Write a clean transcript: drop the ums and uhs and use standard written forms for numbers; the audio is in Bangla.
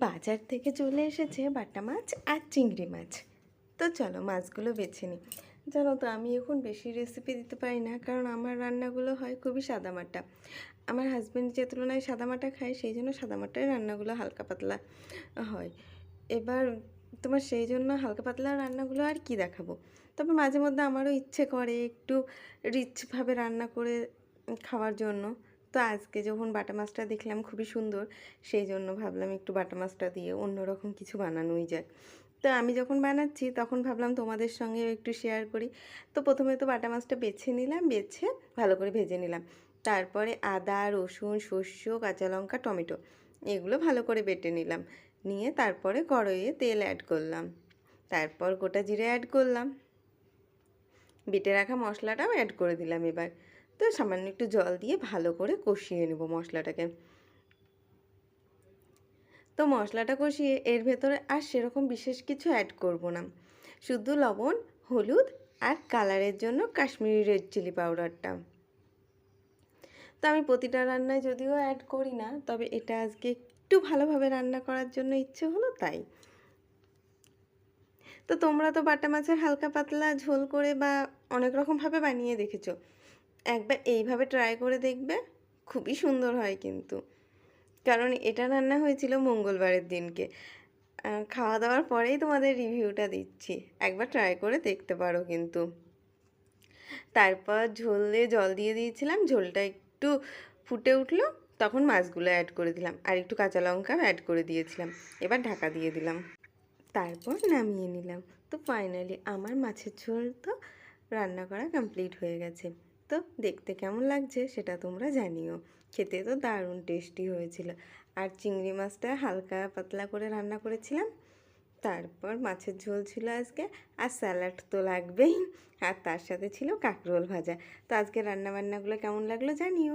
বাজার থেকে চলে এসেছে বাটা মাছ আর চিংড়ি মাছ। তো চলো মাছগুলো বেছে নিই। জানো তো আমি এখন বেশি রেসিপি দিতে পারি না, কারণ আমার রান্নাগুলো হয় খুবই সাদামাটা। আমার হাজব্যান্ড যে তুলনায় সাদামাটা খায়, সেই জন্য সাদামাটাই রান্নাগুলো হালকা পাতলা হয়। এবার তোমার সেই জন্য হালকা পাতলা রান্নাগুলো আর কি দেখাবো। তবে মাঝে মধ্যে আমারও ইচ্ছে করে একটু রিচভাবে রান্না করে খাওয়ার জন্য। তো আজকে যখন বাটা মাছটা দেখলাম খুবই সুন্দর, সেই জন্য ভাবলাম একটু বাটা মাছটা দিয়ে অন্যরকম কিছু বানানোই যায়। তো আমি যখন বানাচ্ছি তখন ভাবলাম তোমাদের সঙ্গেও একটু শেয়ার করি। তো প্রথমে তো বাটা মাছটা বেছে নিলাম, বেছে ভালো করে ভেজে নিলাম। তারপরে আদা, রসুন, সর্ষে, কাঁচা লঙ্কা, টমেটো এগুলো ভালো করে বেটে নিলাম। নিয়ে তারপরে কড়াইয়ে তেল অ্যাড করলাম, তারপর গোটা জিরে অ্যাড করলাম, বেটে রাখা মশলাটাও অ্যাড করে দিলাম। এবার তো সামান্য একটু জল দিয়ে ভালো করে কষিয়ে নেব মশলাটাকে। তো মশলাটা কষিয়ে এর ভেতরে আর সেরকম বিশেষ কিছু অ্যাড করব না, শুধু লবণ, হলুদ আর কালারের জন্য কাশ্মীরি রেড চিলি পাউডারটা। তো আমি প্রতিটা রান্নায় যদিও অ্যাড করি না, তবে এটা আজকে একটু ভালোভাবে রান্না করার জন্য ইচ্ছে হলো তাই। তো তোমরা তো বাটা মাছের হালকা পাতলা ঝোল করে বা অনেক রকমভাবে বানিয়ে দেখেছো, একবার এইভাবে ট্রাই করে দেখবে, খুবই সুন্দর হয় কিন্তু। কারণ এটা রান্না হয়েছিল মঙ্গলবারের দিনকে। খাওয়া দাওয়ার পরেই তোমাদের রিভিউটা দিচ্ছি, একবার ট্রাই করে দেখতে পারো কিন্তু। তারপর ঝোলে জল দিয়ে দিয়েছিলাম, ঝোলটা একটু ফুটে উঠলো, তখন মাছগুলো অ্যাড করে দিলাম আর একটু কাঁচা লঙ্কা অ্যাড করে দিয়েছিলাম। এবার ঢাকা দিয়ে দিলাম, তারপর নামিয়ে নিলাম। তো ফাইনালি আমার মাছের ঝোল তো রান্না করা কমপ্লিট হয়ে গেছে। তো দেখতে কেমন লাগছে সেটা তোমরা জানিও। খেতে তো দারুণ টেস্টি হয়েছিল। আর চিংড়ি মাছটা হালকা পাতলা করে রান্না করেছিলাম। তারপর মাছের ঝোল ছিল আজকে, আর স্যালাড তো লাগবেই, আর তার সাথে ছিল কাঁকরোল ভাজা। তো আজকে রান্নাবান্নাগুলো কেমন লাগলো জানিও।